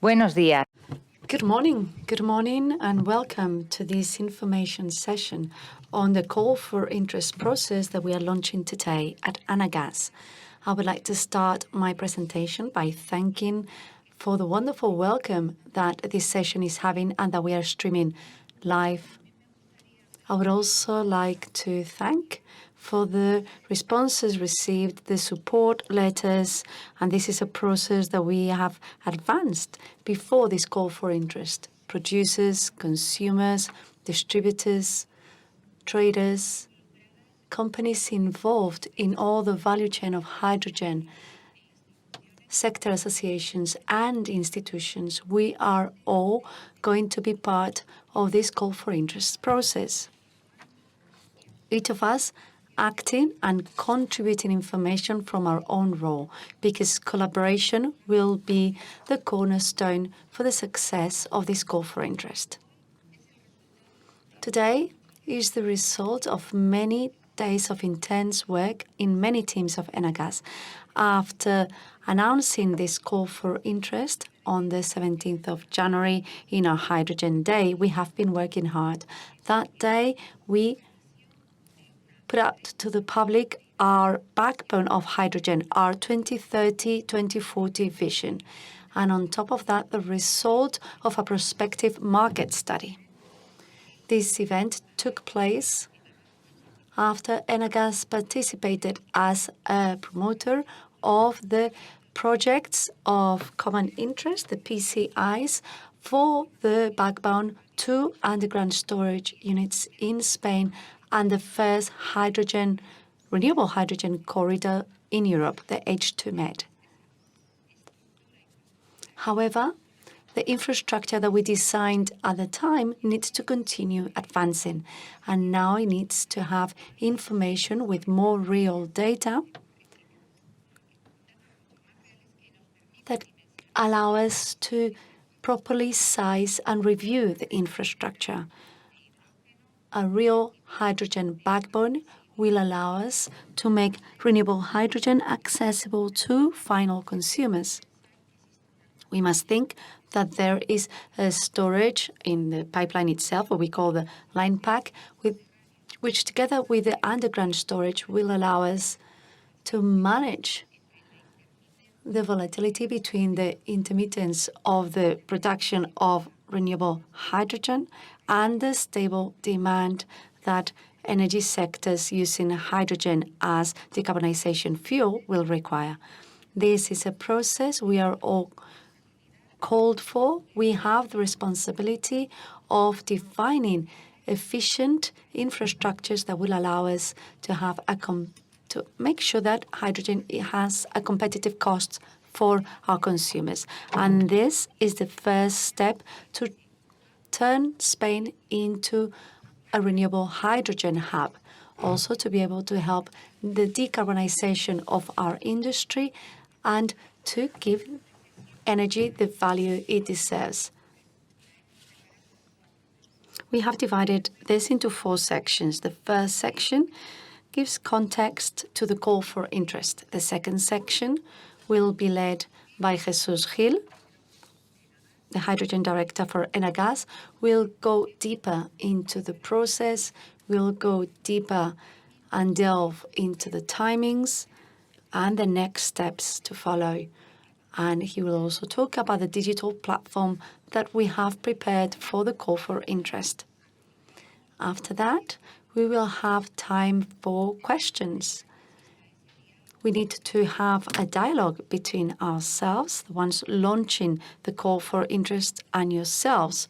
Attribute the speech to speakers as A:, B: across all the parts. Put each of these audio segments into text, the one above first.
A: Buenos días.
B: Good morning, and welcome to this information session on the call for interest process that we are launching today at Enagás. I would like to start my presentation by thanking for the wonderful welcome that this session is having and that we are streaming live. I would also like to thank for the responses received, the support letters, and this is a process that we have advanced before this call for interest. Producers, consumers, distributors, traders, companies involved in all the value chain of hydrogen, sector associations and institutions, we are all going to be part of this call for interest process. Each of us acting and contributing information from our own role, because collaboration will be the cornerstone for the success of this call for interest. Today is the result of many days of intense work in many teams of Enagás. After announcing this call for interest on the 17th of January in our Hydrogen Day, we have been working hard. That day, we put out to the public our backbone of hydrogen, our 2030-2040 vision. And on top of that, the result of a prospective market study. This event took place after Enagás participated as a promoter of the projects of common interest, the PCIs, for the backbone to underground storage units in Spain and the first renewable hydrogen corridor in Europe, the H2Med. However, the infrastructure that we designed at the time needs to continue advancing, and now it needs to have information with more real data that allow us to properly size and review the infrastructure. A real hydrogen backbone will allow us to make renewable hydrogen accessible to final consumers. We must think that there is a storage in the pipeline itself, what we call the line pack, which together with the underground storage will allow us to manage the volatility between the intermittence of the production of renewable hydrogen and the stable demand that energy sectors using hydrogen as decarbonization fuel will require. This is a process we are all called for. We have the responsibility of defining efficient infrastructures that will allow us to have to make sure that hydrogen has a competitive cost for our consumers. And this is the first step to turn Spain into a renewable hydrogen hub, also to be able to help the decarbonization of our industry and to give energy the value it deserves. We have divided this into 4 sections. The first section gives context to the call for interest. The second section will be led by Jesús Gil, the hydrogen director for Enagás. Will go deeper into the process, will go deeper and delve into the timings and the next steps to follow. And he will also talk about the digital platform that we have prepared for the call for interest. After that, we will have time for questions. We need to have a dialogue between ourselves, the ones launching the call for interest, and yourselves,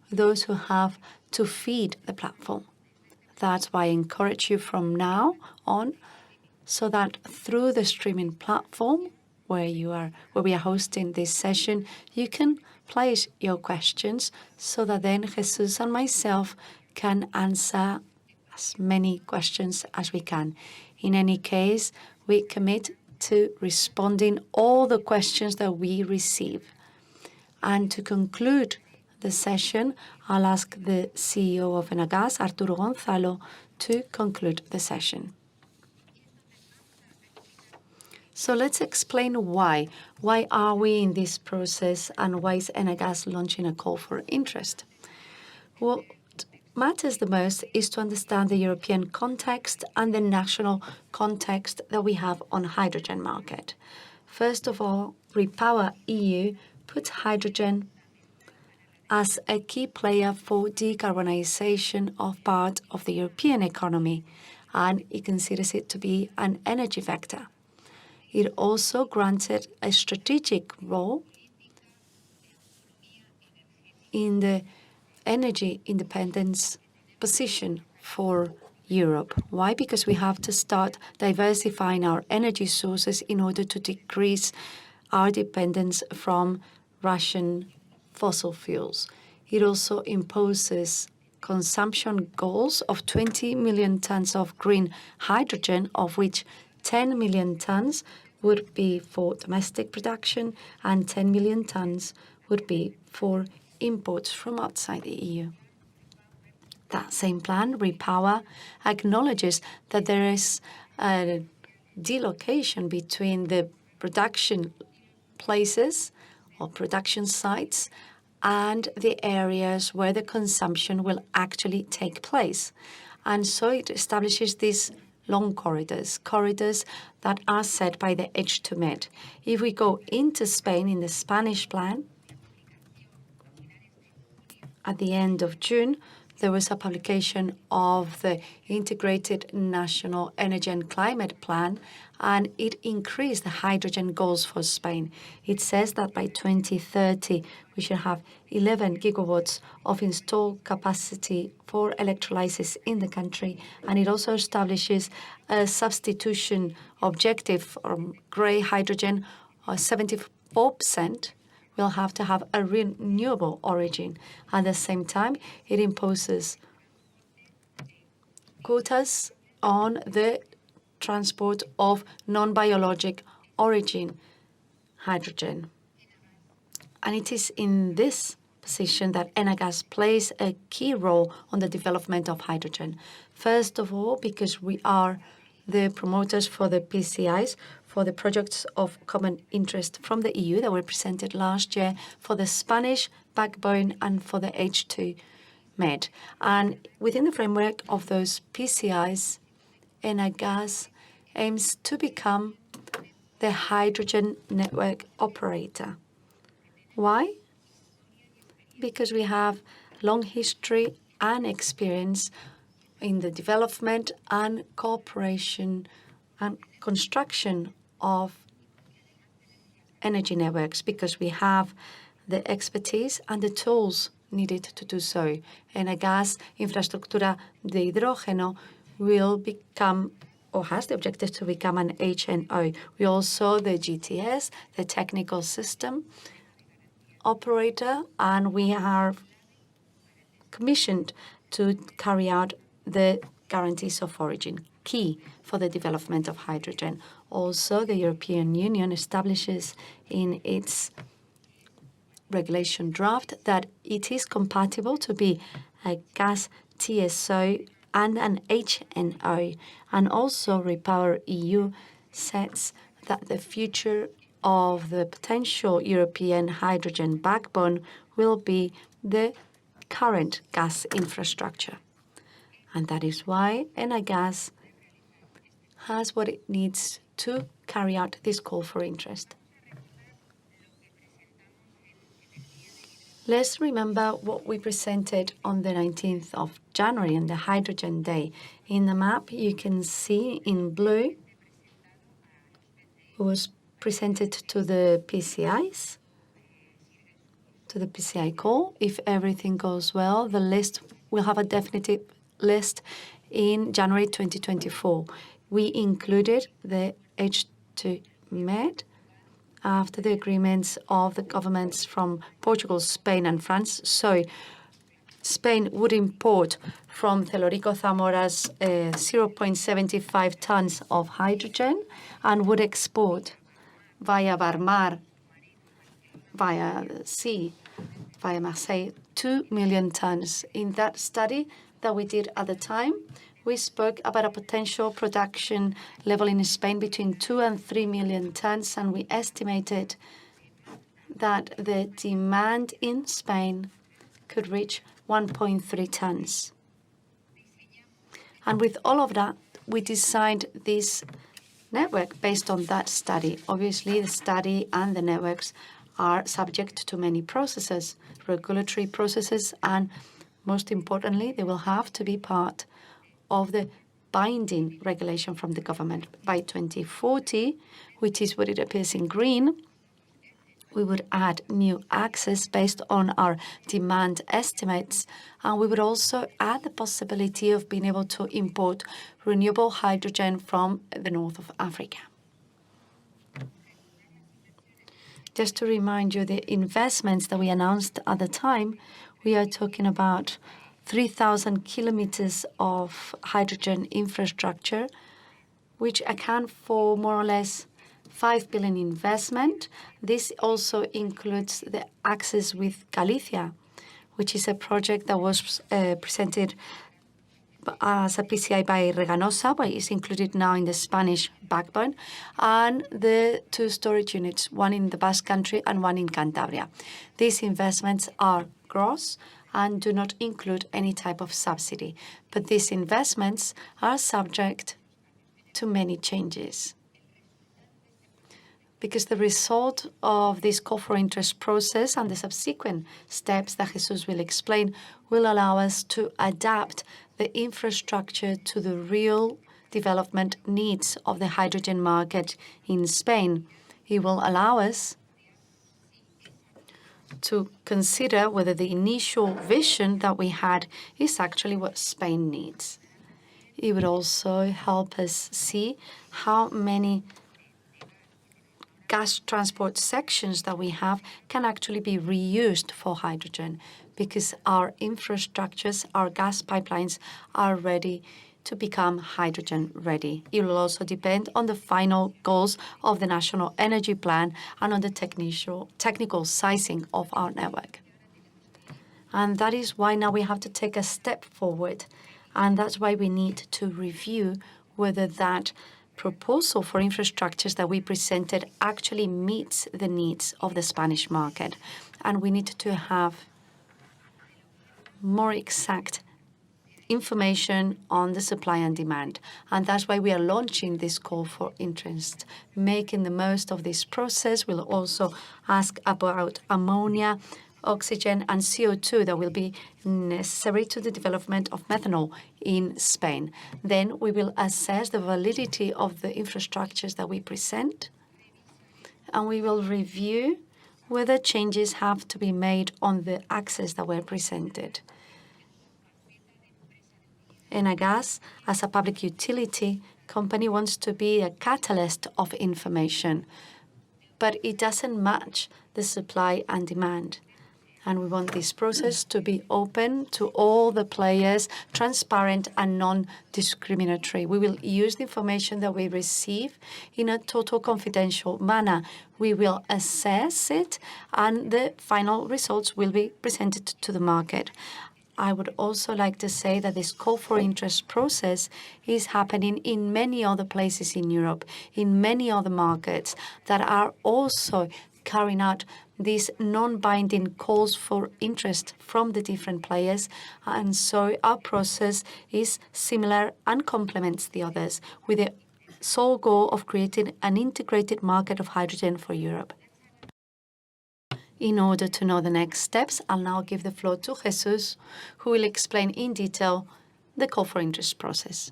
B: those who have to feed the platform. That's why I encourage you from now on, so that through the streaming platform where we are hosting this session, you can place your questions so that then Jesus and myself can answer as many questions as we can. In any case, we commit to responding all the questions that we receive. And to conclude the session, I'll ask the CEO of Enagás, Arturo Gonzalo, to conclude the session. So let's explain why. Why are we in this process, and why is Enagás launching a call for interest? What matters the most is to understand the European context and the national context that we have on hydrogen market. First of all, Repower EU puts hydrogen as a key player for decarbonization of part of the European economy, and it considers it to be an energy vector. It also granted a strategic role in the energy independence position for Europe. Why? Because we have to start diversifying our energy sources in order to decrease our dependence from Russian fossil fuels. It also imposes consumption goals of 20 million tons of green hydrogen, of which 10 million tons would be for domestic production and 10 million tons would be for imports from outside the EU. That same plan, Repower, acknowledges that there is a delocation between the production places or production sites and the areas where the consumption will actually take place. And so it establishes these long corridors that are set by the H2Med. If we go into Spain in the Spanish plan, at the end of June, there was a publication of the Integrated National Energy and Climate Plan, and it increased the hydrogen goals for Spain. It says that by 2030, we should have 11 gigawatts of installed capacity for electrolysis in the country, and it also establishes a substitution objective from grey hydrogen of 74%. We'll have to have a renewable origin. At the same time, it imposes quotas on the transport of non-biologic origin hydrogen. And it is in this position that Enagás plays a key role on the development of hydrogen. First of all, because we are the promoters for the PCIs, for the projects of common interest from the EU that were presented last year, for the Spanish backbone and for the H2Med. And within the framework of those PCIs, Enagás aims to become the hydrogen network operator. Why? Because we have long history and experience in the development and cooperation and construction of energy networks, because we have the expertise and the tools needed to do so. Enagás Infraestructura de Hidrógeno will become, or has the objective to become, an HNO. We also the GTS, the technical system operator, and we are commissioned to carry out the guarantees of origin, key for the development of hydrogen. Also, the European Union establishes in its regulation draft that it is compatible to be a gas TSO and an HNO. And also, Repower EU sets that the future of the potential European hydrogen backbone will be the current gas infrastructure. And that is why Enagás has what it needs to carry out this call for interest. Let's remember what we presented on the 19th of January on the Hydrogen Day. In the map, you can see in blue who was presented to the PCIs, to the PCI call. If everything goes well, the list will have a definitive list in January 2024. We included the H2Med after the agreements of the governments from Portugal, Spain, and France. So Spain would import from Celorico Zamora's 0.75 tons of hydrogen and would export via Barmar, via the sea, via Marseille, 2 million tons. In that study that we did at the time, we spoke about a potential production level in Spain between 2 and 3 million tons, and we estimated that the demand in Spain could reach 1.3 tons. And with all of that, we designed this network based on that study. Obviously, the study and the networks are subject to many processes, regulatory processes, and most importantly, they will have to be part of the binding regulation from the government. By 2040, which is what it appears in green, we would add new access based on our demand estimates, and we would also add the possibility of being able to import renewable hydrogen from the north of Africa. Just to remind you, the investments that we announced at the time, we are talking about 3,000 kilometers of hydrogen infrastructure, which account for more or less 5 billion investment. This also includes the access with Galicia, which is a project that was presented as a PCI by Reganosa, but is included now in the Spanish backbone, and the 2 storage units, one in the Basque Country and one in Cantabria. These investments are gross and do not include any type of subsidy, but these investments are subject to many changes, because the result of this call for interest process and the subsequent steps that Jesus will explain will allow us to adapt the infrastructure to the real development needs of the hydrogen market in Spain. It will allow us to consider whether the initial vision that we had is actually what Spain needs. It would also help us see how many gas transport sections that we have can actually be reused for hydrogen, because our infrastructures, our gas pipelines are ready to become hydrogen ready. It will also depend on the final goals of the National Energy Plan and on the technical sizing of our network. And that is why now we have to take a step forward, and that's why we need to review whether that proposal for infrastructures that we presented actually meets the needs of the Spanish market. And we need to have more exact information on the supply and demand. And that's why we are launching this call for interest. Making the most of this process, we'll also ask about ammonia, oxygen, and CO2 that will be necessary to the development of methanol in Spain. Then we will assess the validity of the infrastructures that we present, and we will review whether changes have to be made on the access that were presented. Enagás, as a public utility company, wants to be a catalyst of information, but it doesn't match the supply and demand. And we want this process to be open to all the players, transparent and non-discriminatory. We will use the information that we receive in a total confidential manner. We will assess it, and the final results will be presented to the market. I would also like to say that this call for interest process is happening in many other places in Europe, in many other markets that are also carrying out these non-binding calls for interest from the different players. And so our process is similar and complements the others, with the sole goal of creating an integrated market of hydrogen for Europe. In order to know the next steps, I'll now give the floor to Jesus, who will explain in detail the call for interest process.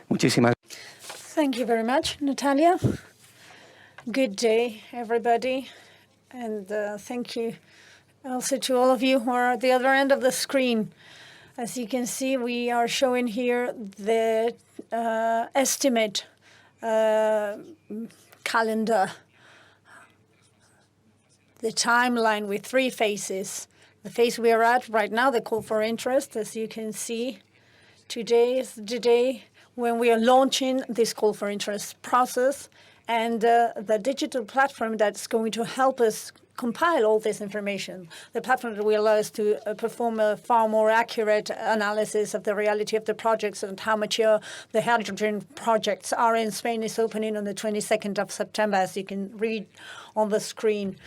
A: Thank you very much, Natalia. Good day, everybody. And thank you also to all of you who are at the other end of the screen. As you can see, we are showing here the estimate calendar, the timeline with 3 phases. The phase we are at right now, the call for interest, as you can see, today is the day when we are launching this call for interest process, and the digital platform that's going to help us compile all this information. The platform that will allow us to perform a far more accurate analysis of the reality of the projects and how mature the hydrogen projects are in Spain is opening on the 22nd of September, as you can read on the screen.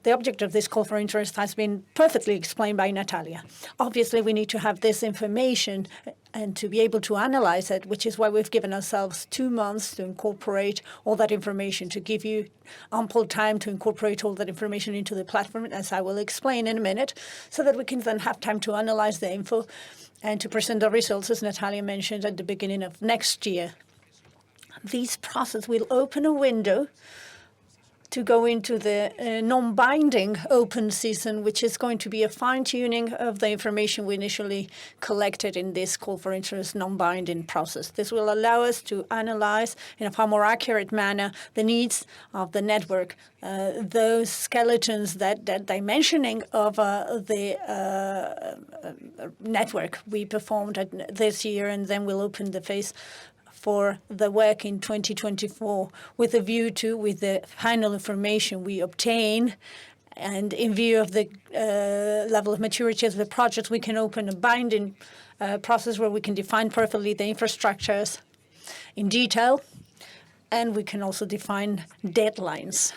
A: The object of this call for interest has been perfectly explained by Natalia. Obviously, we need to have this information and to be able to analyze it, which is why we've given ourselves 2 months to incorporate all that information, to give you ample time to incorporate all that information into the platform, as I will explain in a minute, so that we can then have time to analyze the info and to present the results, as Natalia mentioned, at the beginning of next year. This process will open a window to go into the non-binding open season, which is going to be a fine-tuning of the information we initially collected in this call for interest non-binding process. This will allow us to analyze in a far more accurate manner the needs of the network, those skeletons, that dimensioning of the network we performed this year, and then we'll open the phase for the work in 2024 with a view to, with the final information we obtain and in view of the level of maturity of the project, we can open a binding process where we can define perfectly the infrastructures in detail, and we can also define deadlines.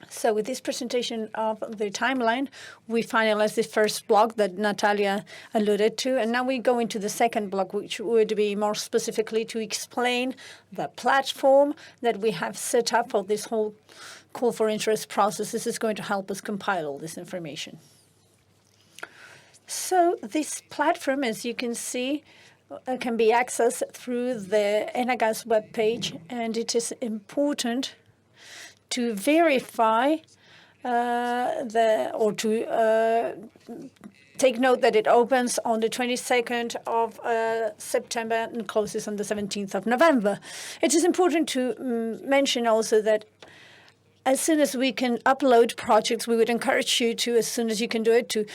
A: So with this presentation of the timeline, we finalized the first block that Natalia alluded to, and now we go into the second block, which would be more specifically to explain the platform that we have set up for this whole call for interest process. This is going to help us compile all this information. So this platform, as you can see, can be accessed through the Enagás webpage, and it is important to verify take note that it opens on the 22nd of September and closes on the 17th of November. It is important to mention also that as soon as we can upload projects, we would encourage you to, as soon as you can do it, to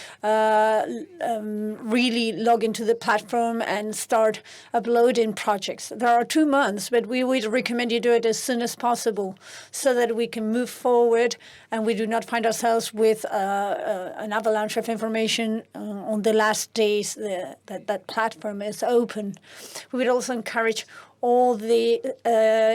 A: really log into the platform and start uploading projects. There are 2 months, but we would recommend you do it as soon as possible so that we can move forward and we do not find ourselves with an avalanche of information on the last days that platform is open. We would also encourage all the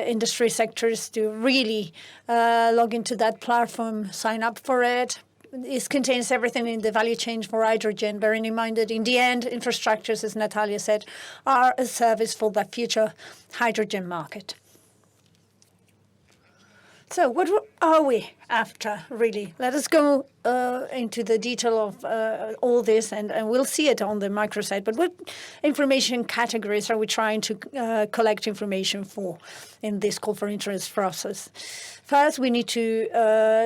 A: industry sectors to really log into that platform, sign up for it. It contains everything in the value chain for hydrogen, bearing in mind that in the end, infrastructures, as Natalia said, are a service for the future hydrogen market. So what are we after, really? Let us go into the detail of all this, and we'll see it on the microsite. But what information categories are we trying to collect information for in this call for interest process? First, we need to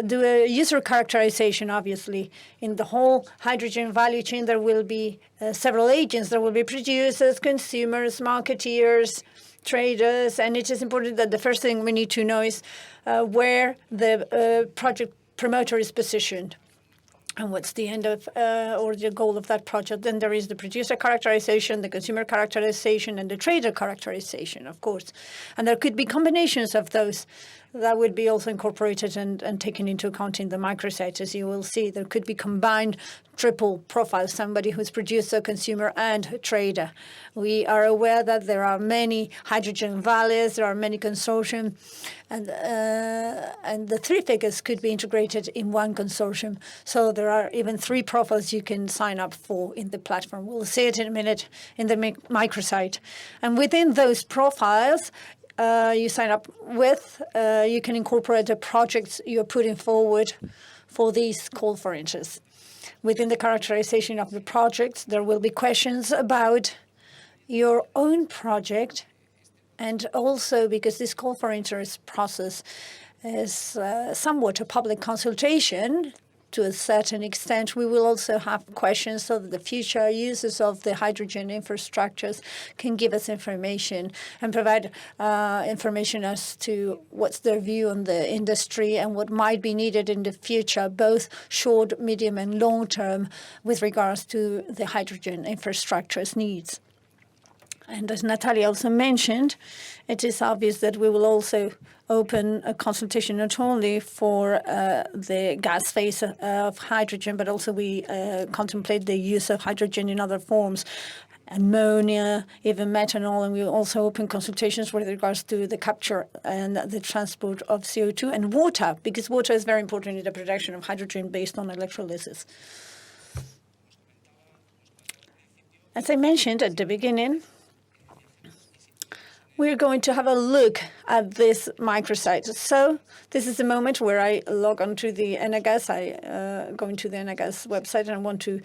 A: do a user characterization, obviously. In the whole hydrogen value chain, there will be several agents. There will be producers, consumers, marketeers, traders, and it is important that the first thing we need to know is where the project promoter is positioned and what's the end of or the goal of that project. Then there is the producer characterization, the consumer characterization, and the trader characterization, of course. And there could be combinations of those that would be also incorporated and taken into account in the microsite. As you will see, there could be combined triple profiles, somebody who's producer, consumer, and trader. We are aware that there are many hydrogen valleys, there are many consortium, and the 3 figures could be integrated in one consortium. So there are even 3 profiles you can sign up for in the platform. We'll see it in a minute in the microsite. And within those profiles, you sign up with, you can incorporate the projects you're putting forward for these call for interest. Within the characterization of the projects, there will be questions about your own project, and also because this call for interest process is somewhat a public consultation. To a certain extent, we will also have questions so that the future users of the hydrogen infrastructures can give us information and provide information as to what's their view on the industry and what might be needed in the future, both short, medium, and long term, with regards to the hydrogen infrastructure's needs. And as Natalia also mentioned, it is obvious that we will also open a consultation not only for the gas phase of hydrogen, but also we contemplate the use of hydrogen in other forms, ammonia, even methanol, and we also open consultations with regards to the capture and the transport of CO2 and water, because water is very important in the production of hydrogen based on electrolysis. As I mentioned at the beginning, we're going to have a look at this microsite. So this is the moment where I log onto the Enagás. I go into the Enagás website and I want to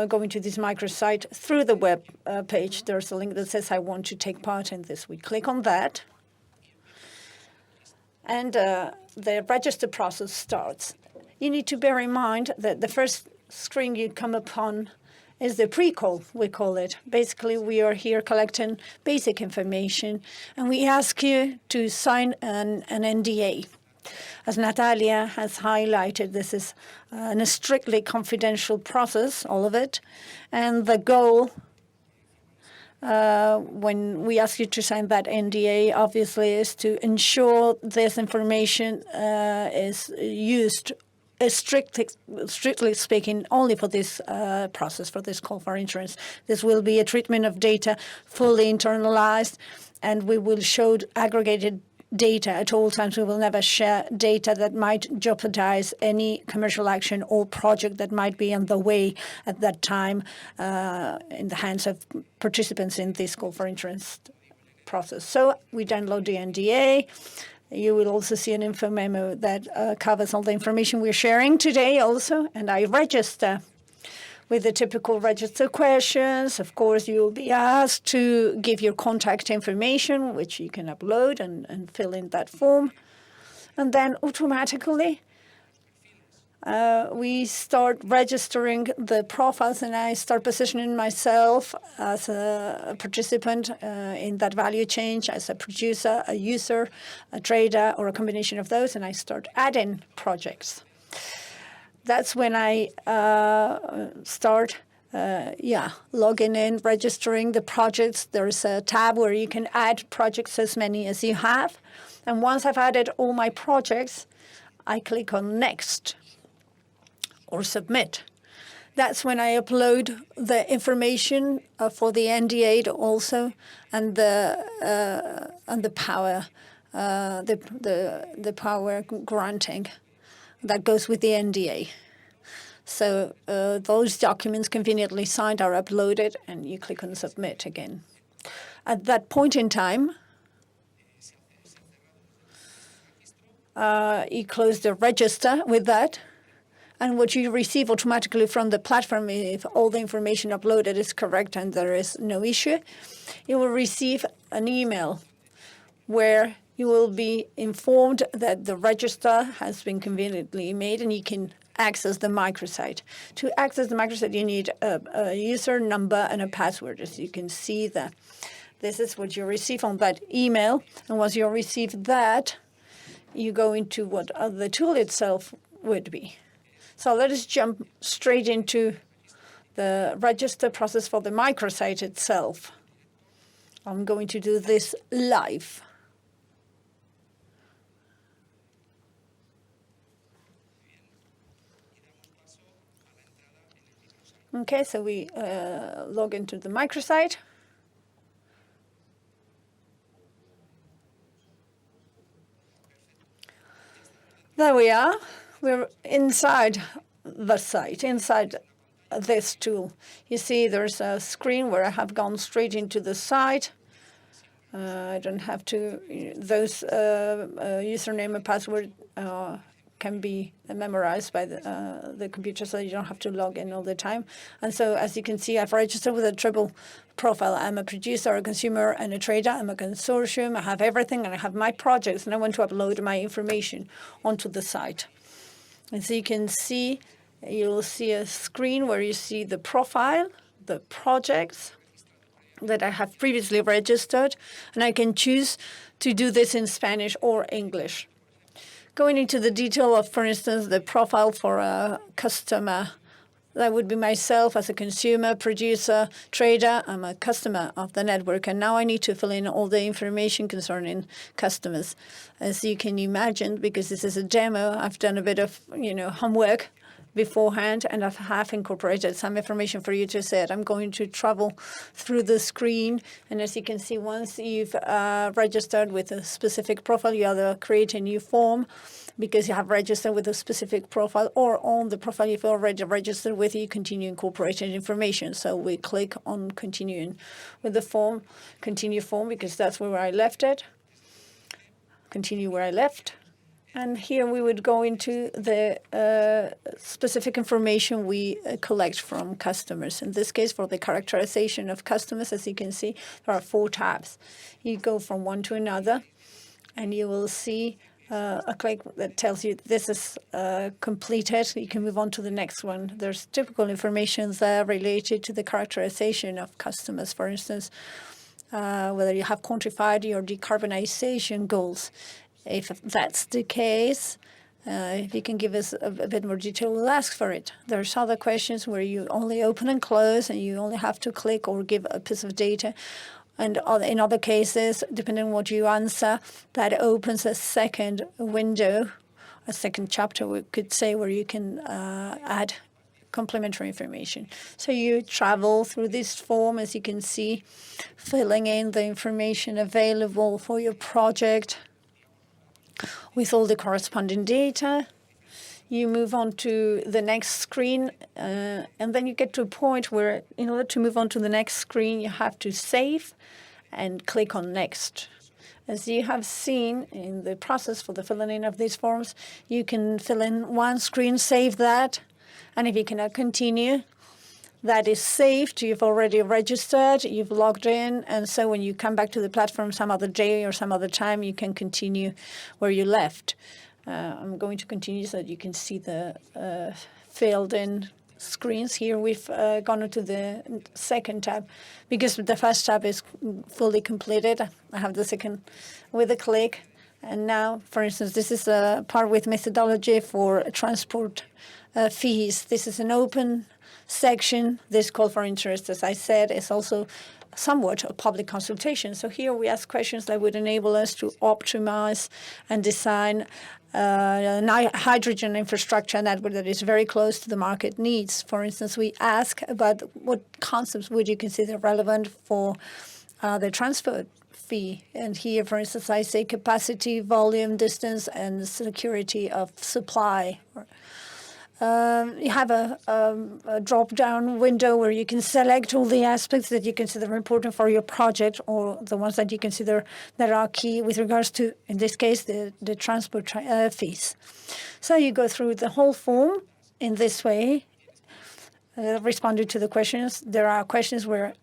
A: go into this microsite through the web page. There's a link that says I want to take part in this. We click on that, and the register process starts. You need to bear in mind that the first screen you come upon is the pre-call, we call it. Basically, we are here collecting basic information, and we ask you to sign an NDA. As Natalia has highlighted, this is a strictly confidential process, all of it. And the goal, when we ask you to sign that NDA, obviously, is to ensure this information is used strictly speaking, only for this process, for this call for insurance. This will be a treatment of data fully internalized, and we will show aggregated data at all times. We will never share data that might jeopardize any commercial action or project that might be on the way at that time in the hands of participants in this call for insurance process. So we download the NDA. You will also see an info memo that covers all the information we're sharing today also, and I register with the typical register questions. Of course, you will be asked to give your contact information, which you can upload and fill in that form. And then automatically, we start registering the profiles, and I start positioning myself as a participant in that value chain, as a producer, a user, a trader, or a combination of those, and I start adding projects. That's when I start logging in, registering the projects. There's a tab where you can add projects, as many as you have. And once I've added all my projects, I click on Next or Submit. That's when I upload the information for the NDA also, and the power granting that goes with the NDA. So those documents conveniently signed are uploaded, and you click on Submit again. At that point in time, you close the register with that, and what you receive automatically from the platform, if all the information uploaded is correct and there is no issue, you will receive an email where you will be informed that the register has been conveniently made and you can access the microsite. To access the microsite, you need a user number and a password. As you can see, that this is what you receive on that email. And once you receive that, you go into what the tool itself would be. So let us jump straight into the register process for the microsite itself. I'm going to do this live. Okay, so we log into the microsite. There we are. We're inside the site, inside this tool. You see there's a screen where I have gone straight into the site. I don't have to, those username and password can be memorized by the computer, so you don't have to log in all the time. And so, as you can see, I've registered with a triple profile. I'm a producer, a consumer, and a trader. I'm a consortium. I have everything, and I have my projects, and I want to upload my information onto the site. And so you can see, you'll see a screen where you see the profile, the projects that I have previously registered, and I can choose to do this in Spanish or English. Going into the detail of, for instance, the profile for a customer that would be myself as a consumer, producer, trader. I'm a customer of the network, and now I need to fill in all the information concerning customers. As you can imagine, because this is a demo, I've done a bit of homework beforehand, and I have incorporated some information for you to say it. I'm going to travel through the screen, and as you can see, once you've registered with a specific profile, you either create a new form because you have registered with a specific profile, or on the profile you've already registered with, you continue incorporating information. So we click on continuing with the form, continue form, because that's where I left it, continue where I left. And here we would go into the specific information we collect from customers. In this case, for the characterization of customers, as you can see, there are 4 tabs. You go from one to another, and you will see a click that tells you this is completed. You can move on to the next one. There's typical information there related to the characterization of customers. For instance, whether you have quantified your decarbonization goals. If that's the case, if you can give us a bit more detail, we'll ask for it. There's other questions where you only open and close, and you only have to click or give a piece of data. And in other cases, depending on what you answer, that opens a second window, a second chapter, we could say, where you can add complementary information. So you travel through this form, as you can see, filling in the information available for your project with all the corresponding data. You move on to the next screen, and then you get to a point where, in order to move on to the next screen, you have to save and click on Next. As you have seen in the process for the filling in of these forms, you can fill in one screen, save that, and if you cannot continue, that is saved. You've already registered, you've logged in, and so when you come back to the platform some other day or some other time, you can continue where you left. I'm going to continue so that you can see the filled-in screens. Here we've gone into the second tab because the first tab is fully completed. I have the second with a click. And now, for instance, this is a part with methodology for transport fees. This is an open section. This call for interest, as I said, is also somewhat a public consultation. So here we ask questions that would enable us to optimize and design hydrogen infrastructure network that is very close to the market needs. For instance, we ask about what concepts would you consider relevant for the transport fee. And here, for instance, I say capacity, volume, distance, and security of supply. You have a drop-down window where you can select all the aspects that you consider important for your project, or the ones that you consider that are key with regards to, in this case, the transport fees. So you go through the whole form in this way, responding to the questions. There are questions where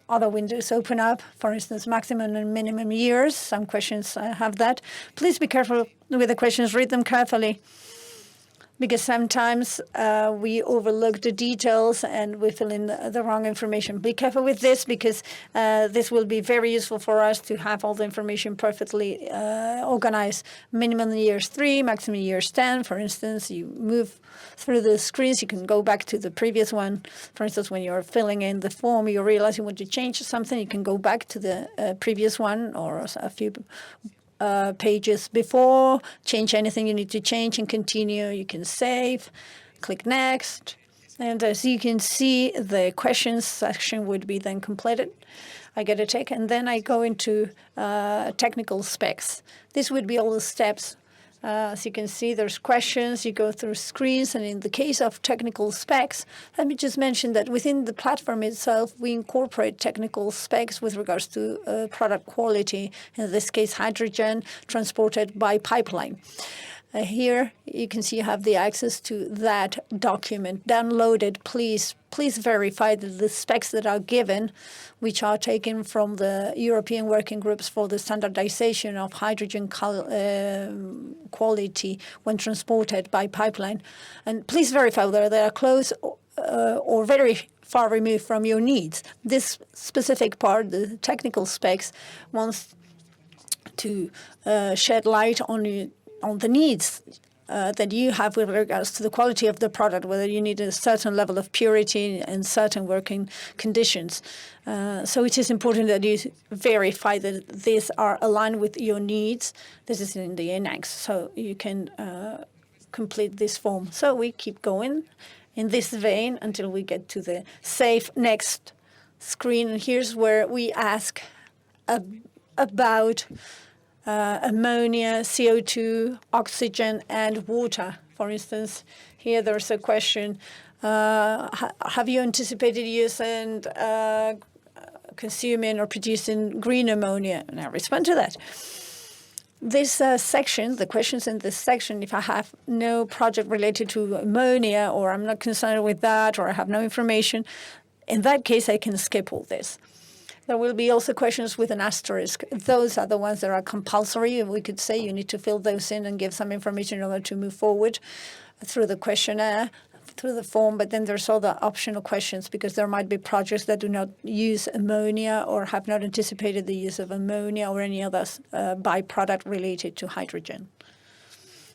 A: other windows open up, for instance, maximum and minimum years. Some questions have that. Please be careful with the questions. Read them carefully, because sometimes we overlook the details and we fill in the wrong information. Be careful with this, because this will be very useful for us to have all the information perfectly organized. Minimum years 3, maximum years 10. For instance, you move through the screens, you can go back to the previous one. For instance, when you're filling in the form, you realize you want to change something, you can go back to the previous one or a few pages before, change anything you need to change and continue. You can save, click Next. And as you can see, the questions section would be then completed. I get a tick, and then I go into technical specs. This would be all the steps. As you can see, there's questions, you go through screens, and in the case of technical specs, let me just mention that within the platform itself, we incorporate technical specs with regards to product quality, in this case, hydrogen transported by pipeline. Here, you can see you have the access to that document. Download it, please. Please verify that the specs that are given, which are taken from the European working groups for the standardization of hydrogen quality when transported by pipeline. And please verify whether they are close or very far removed from your needs. This specific part, the technical specs, wants to shed light on the needs that you have with regards to the quality of the product, whether you need a certain level of purity and certain working conditions. So it is important that you verify that these are aligned with your needs. This is in the annex, so you can complete this form. So we keep going in this vein until we get to the safe next screen. And here's where we ask about ammonia, CO2, oxygen, and water. For instance, here there's a question, have you anticipated use and consuming or producing green ammonia? And I respond to that. This section, the questions in this section, if I have no project related to ammonia, or I'm not concerned with that, or I have no information, in that case, I can skip all this. There will be also questions with an asterisk. Those are the ones that are compulsory. We could say you need to fill those in and give some information in order to move forward through the questionnaire, through the form. But then there's other optional questions because there might be projects that do not use ammonia or have not anticipated the use of ammonia or any other byproduct related to hydrogen.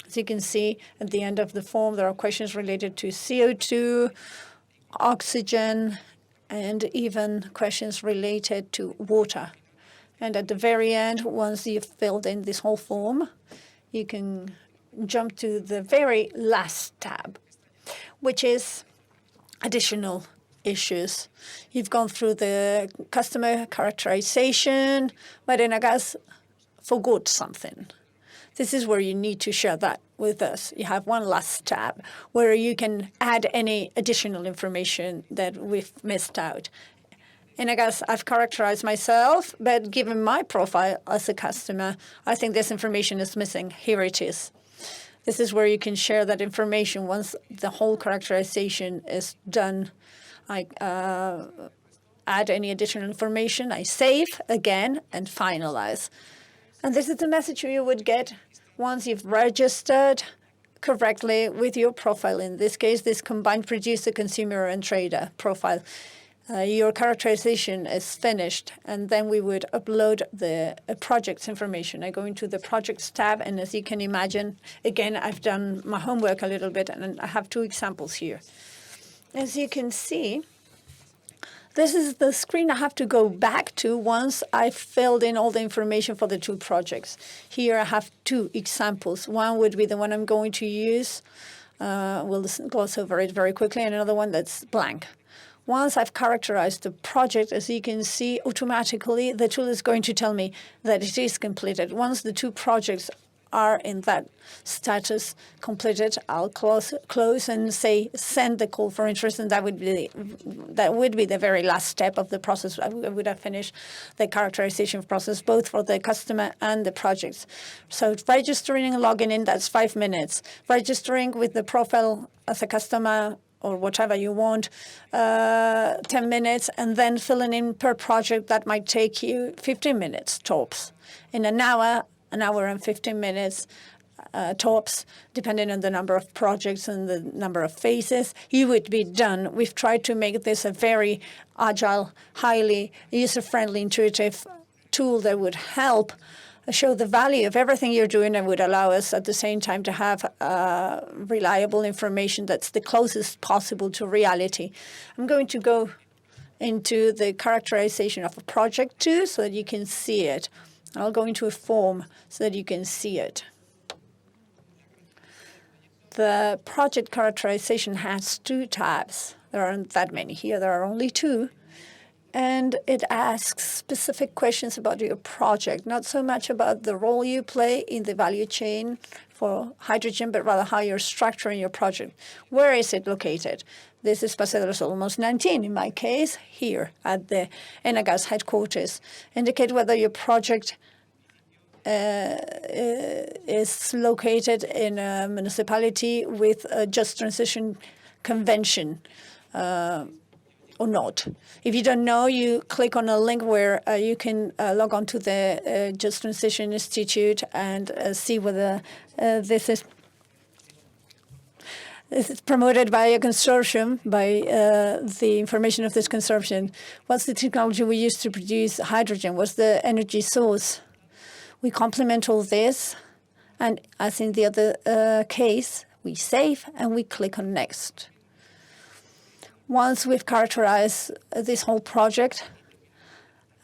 A: As you can see, at the end of the form, there are questions related to CO2, oxygen, and even questions related to water. And at the very end, once you've filled in this whole form, you can jump to the very last tab, which is additional issues. You've gone through the customer characterization, but Enagás forgot something. This is where you need to share that with us. You have one last tab where you can add any additional information that we've missed out. Enagás, I've characterized myself, but given my profile as a customer, I think this information is missing. Here it is. This is where you can share that information once the whole characterization is done. I add any additional information, I save again, and finalize. And this is the message you would get once you've registered correctly with your profile. In this case, this combined producer, consumer, and trader profile. Your characterization is finished, and then we would upload the project's information. I go into the projects tab, and as you can imagine, again, I've done my homework a little bit, and I have two examples here. As you can see, this is the screen I have to go back to once I've filled in all the information for the two projects. Here I have two examples. One would be the one I'm going to use. We'll gloss over it very quickly, and another one that's blank. Once I've characterized the project, as you can see, automatically the tool is going to tell me that it is completed. Once the two projects are in that status completed, I'll close and say send the call for interest, and that would be the very last step of the process. I would have finished the characterization process both for the customer and the projects. So registering and logging in, that's 5 minutes. Registering with the profile as a customer or whatever you want, 10 minutes, and then filling in per project, that might take you 15 minutes tops. In an hour and 15 minutes tops, depending on the number of projects and the number of phases, you would be done. We've tried to make this a very agile, highly user-friendly, intuitive tool that would help show the value of everything you're doing and would allow us at the same time to have reliable information that's the closest possible to reality. I'm going to go into the characterization of a project too so that you can see it. I'll go into a form so that you can see it. The project characterization has two tabs. There aren't that many here. There are only two. And it asks specific questions about your project, not so much about the role you play in the value chain for hydrogen, but rather how you're structuring your project. Where is it located? This is Paseo de los Olmos 19, in my case, here at the Enagás headquarters. Indicate whether your project is located in a municipality with a just transition convention or not. If you don't know, you click on a link where you can log on to the Just Transition Institute and see whether this is promoted by a consortium, by the information of this consortium. What's the technology we use to produce hydrogen? What's the energy source? We complement all this, And as in the other case, we save and we click on Next. Once we've characterized this whole project,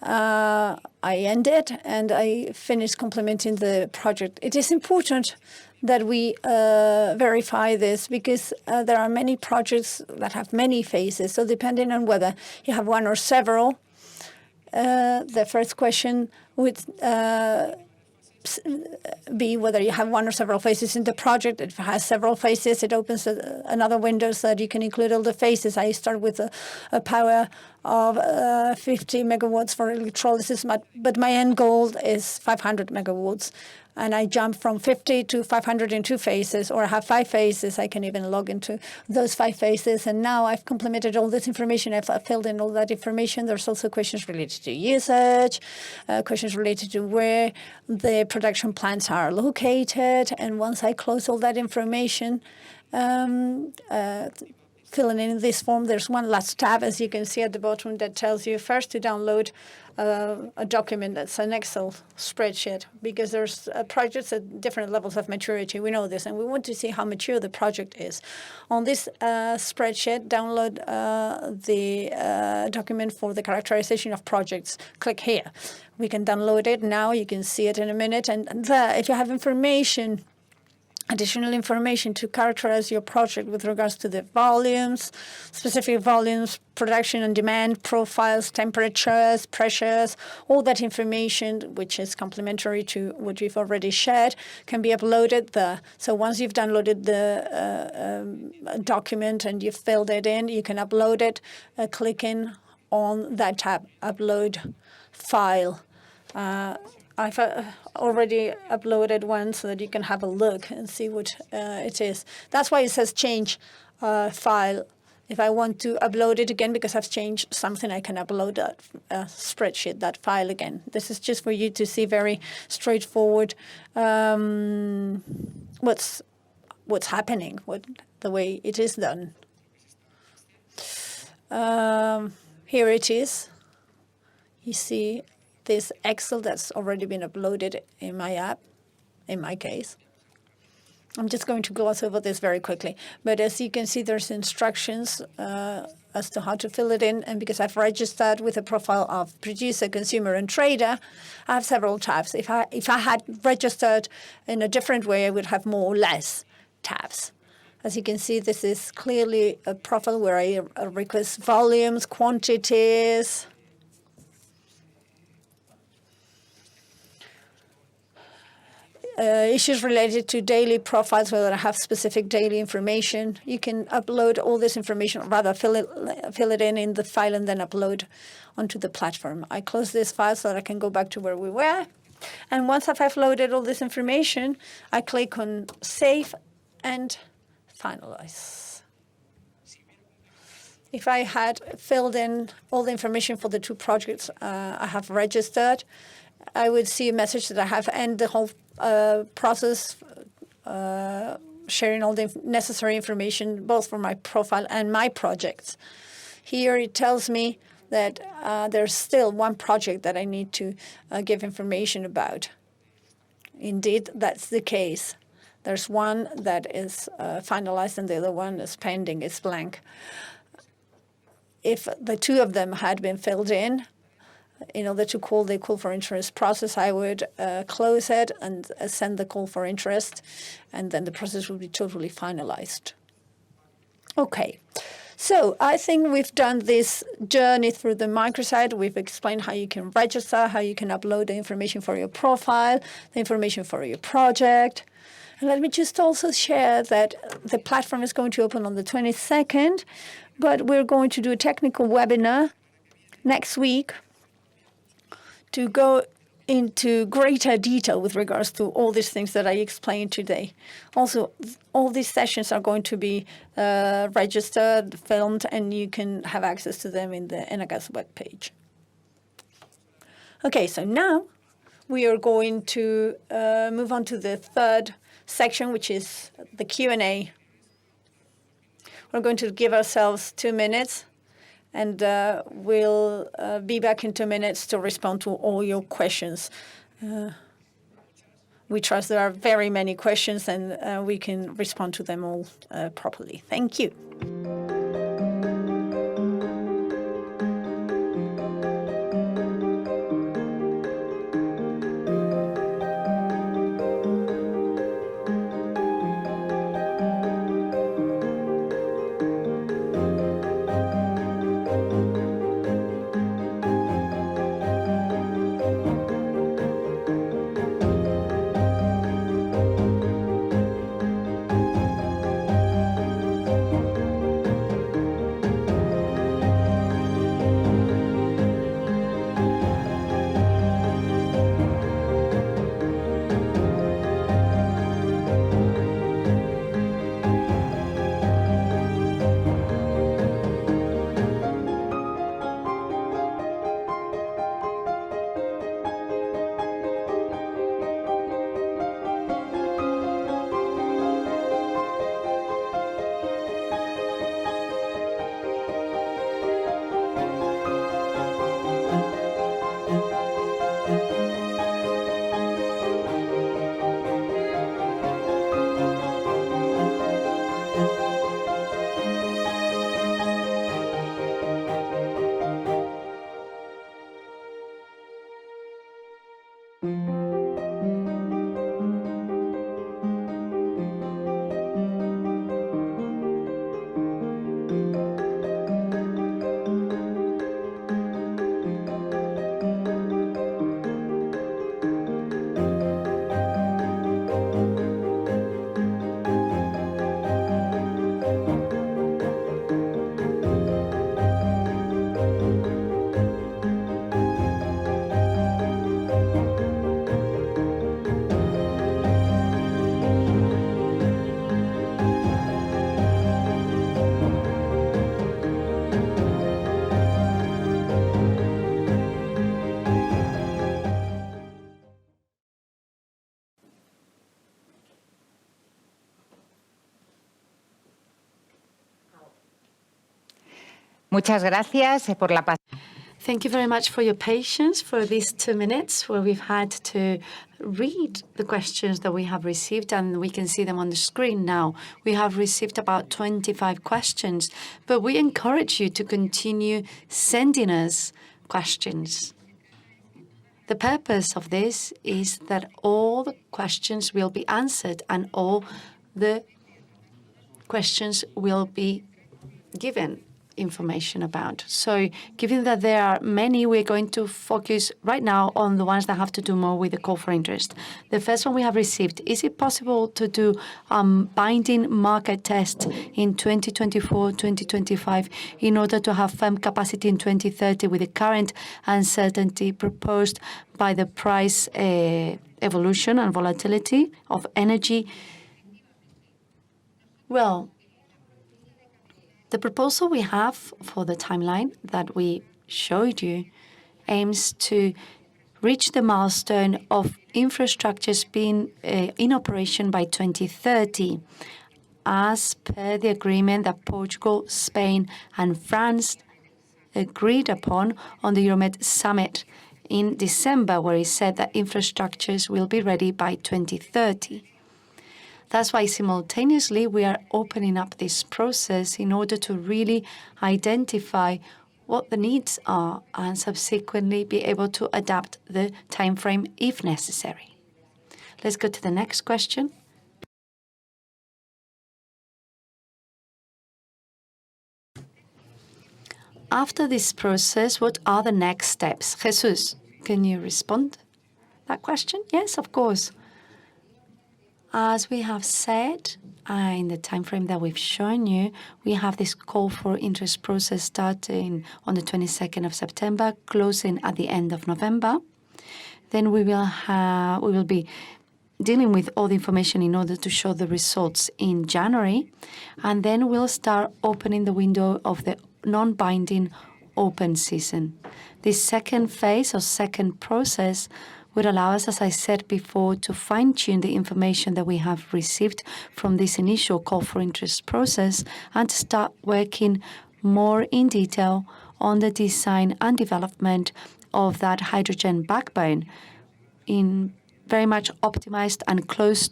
A: I end it and I finish complementing the project. It is important that we verify this because there are many projects that have many phases. So depending on whether you have one or several, the first question would be whether you have one or several phases in the project. If it has several phases, it opens another window so that you can include all the phases. I start with a power of 50 megawatts for electrolysis, but my end goal is 500 megawatts. And I jump from 50 to 500 in 2 phases, or I have 5 phases. I can even log into those 5 phases. And now I've complemented all this information. I've filled in all that information. There's also questions related to usage, questions related to where the production plants are located. And once I close all that information, filling in this form, there's one last tab, as you can see at the bottom, that tells you first to download a document that's an Excel spreadsheet, because there's projects at different levels of maturity. We know this, and we want to see how mature the project is. On this spreadsheet, download the document for the characterization of projects. Click here. We can download it now. You can see it in a minute. And if you have information, additional information to characterize your project with regards to the volumes, specific volumes, production and demand profiles, temperatures, pressures, all that information, which is complementary to what we've already shared, can be uploaded there. So once you've downloaded the document and you've filled it in, you can upload it, clicking on that tab, Upload File. I've already uploaded one so that you can have a look and see what it is. That's why it says change file. If I want to upload it again because I've changed something, I can upload that spreadsheet, that file again. This is just for you to see very straightforward what's happening, the way it is done. Here it is. You see this Excel that's already been uploaded in my app, in my case. I'm just going to gloss over this very quickly. But as you can see, there's instructions as to how to fill it in. And because I've registered with a profile of producer, consumer, and trader, I have several tabs. If I had registered in a different way, I would have more or less tabs. As you can see, this is clearly a profile where I request volumes, quantities, issues related to daily profiles, whether I have specific daily information. You can upload all this information, rather fill it in the file and then upload onto the platform. I close this file so that I can go back to where we were. And once I've uploaded all this information, I click on Save and Finalize. If I had filled in all the information for the 2 projects I have registered, I would see a message that I have ended the whole process, sharing all the necessary information, both for my profile and my projects. Here it tells me that there's still one project that I need to give information about. Indeed, that's the case. There's one that is finalized and the other one is pending, it's blank. If the 2 of them had been filled in order to call the call for interest process, I would close it and send the call for interest, and then the process would be totally finalized. Okay, so I think we've done this journey through the microsite. We've explained how you can register, how you can upload the information for your profile, the information for your project. And let me just also share that the platform is going to open on the 22nd, but we're going to do a technical webinar next week to go into greater detail with regards to all these things that I explained today. Also, all these sessions are going to be registered, filmed, and you can have access to them in the Enagás webpage. Okay, so now we are going to move on to the 3rd section, which is the Q&A. We're going to give ourselves 2 minutes. And we'll be back in 2 minutes to respond to all your questions. we trust there are very many questions, and we can respond to them all properly. Thank you.
C: Muchas gracias por la paciencia.
B: Thank you very much for your patience for these 2 minutes where we've had to read the questions that we have received, and we can see them on the screen now. We have received about 25 questions, but we encourage you to continue sending us questions. The purpose of this is that all the questions will be answered and all the questions will be given information about. So given that there are many, we're going to focus right now on the ones that have to do more with the call for interest. The first one we have received: is it possible to do binding market test in 2024, 2025 in order to have firm capacity in 2030 with the current uncertainty proposed by the price evolution and volatility of energy? Well, the proposal we have for the timeline that we showed you aims to reach the milestone of infrastructures being in operation by 2030, as per the agreement that Portugal, Spain, and France agreed upon on the Euromed summit in December, where it said that infrastructures will be ready by 2030. That's why simultaneously we are opening up this process in order to really identify what the needs are and subsequently be able to adapt the timeframe if necessary. Let's go to the next question. After this process, what are the next steps? Jesús, can you respond to that question? Yes, of course. As we have said, in the time frame that we've shown you, we have this call for interest process starting on the 22nd of September, closing at the end of November. Then we will be dealing with all the information in order to show the results in January, and then we'll start opening the window of the non-binding open season. This second phase or second process would allow us, as I said before, to fine-tune the information that we have received from this initial call for interest process and to start working more in detail on the design and development of that hydrogen backbone in very much optimized and close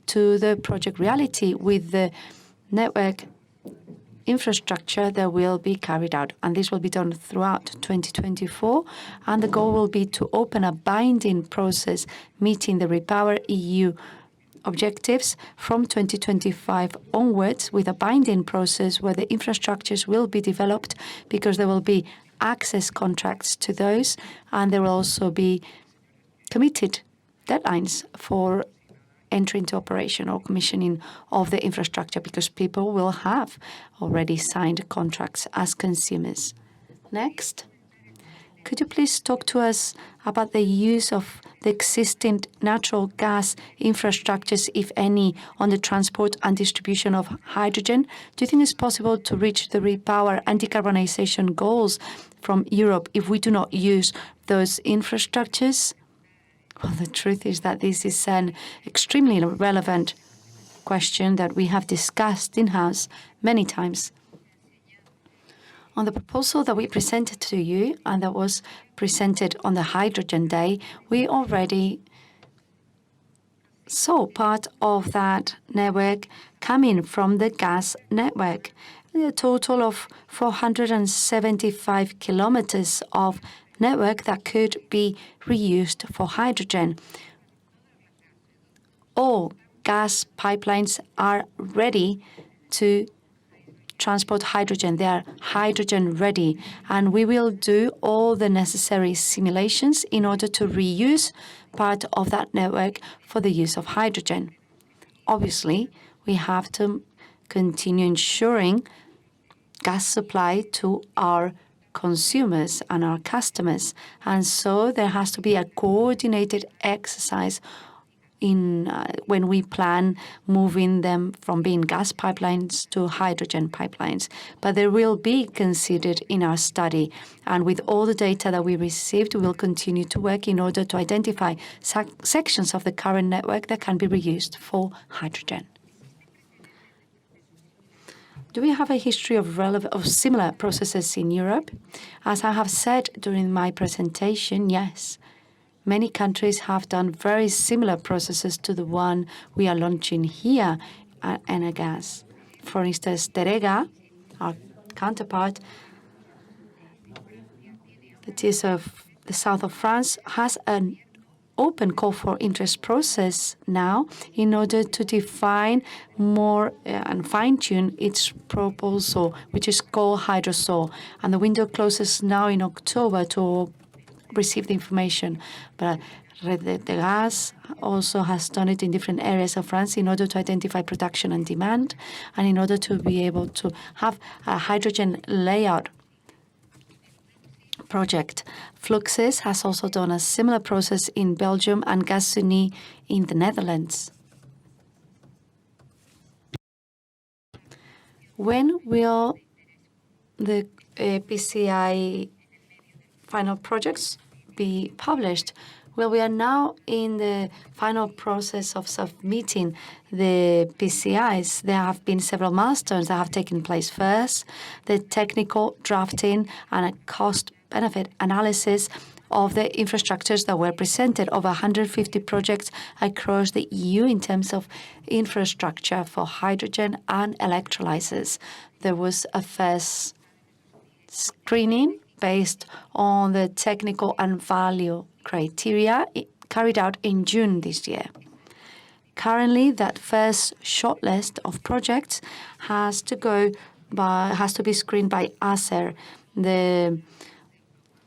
B: to the project reality with the network infrastructure that will be carried out. And this will be done throughout 2024. And the goal will be to open a binding process meeting the Repower EU objectives from 2025 onwards, with a binding process where the infrastructures will be developed, because there will be access contracts to those, and there will also be committed deadlines for entry into operation or commissioning of the infrastructure, because people will have already signed contracts as consumers. Next, could you please talk to us about the use of the existing natural gas infrastructures, if any, on the transport and distribution of hydrogen? Do you think it's possible to reach the repower and decarbonization goals from Europe if we do not use those infrastructures? Well, the truth is that this is an extremely relevant question that we have discussed in-house many times. On the proposal that we presented to you, and that was presented on the Hydrogen Day, we already saw part of that network coming from the gas network. A total of 475 kilometers of network that could be reused for hydrogen. All gas pipelines are ready to transport hydrogen. They are hydrogen ready, and we will do all the necessary simulations in order to reuse part of that network for the use of hydrogen. Obviously, we have to continue ensuring gas supply to our consumers and our customers, and so there has to be a coordinated exercise in when we plan moving them from being gas pipelines to hydrogen pipelines. But they will be considered in our study, and with all the data that we received, we will continue to work in order to identify sections of the current network that can be reused for hydrogen. Do we have a history of similar processes in Europe? As I have said during my presentation, yes. Many countries have done very similar processes to the one we are launching here at Enagás. For instance, Terega, our counterpart, that is of the south of France, has an open call for interest process now in order to define more and fine-tune its proposal, which is called Hydrosol. And the window closes now in October to receive the information. But Red de Gas also has done it in different areas of France in order to identify production and demand, and in order to be able to have a hydrogen layout project. Fluxys has also done a similar process in Belgium, and Gasunie in the Netherlands. When will the PCI final projects be published? Well, we are now in the final process of submitting the PCIs. There have been several milestones that have taken place. First, the technical drafting and a cost-benefit analysis of the infrastructures that were presented. Over 150 projects across the EU in terms of infrastructure for hydrogen and electrolyzers. There was a first screening based on the technical and value criteria carried out in June this year. Currently, that first shortlist of projects has to be screened by ACER, the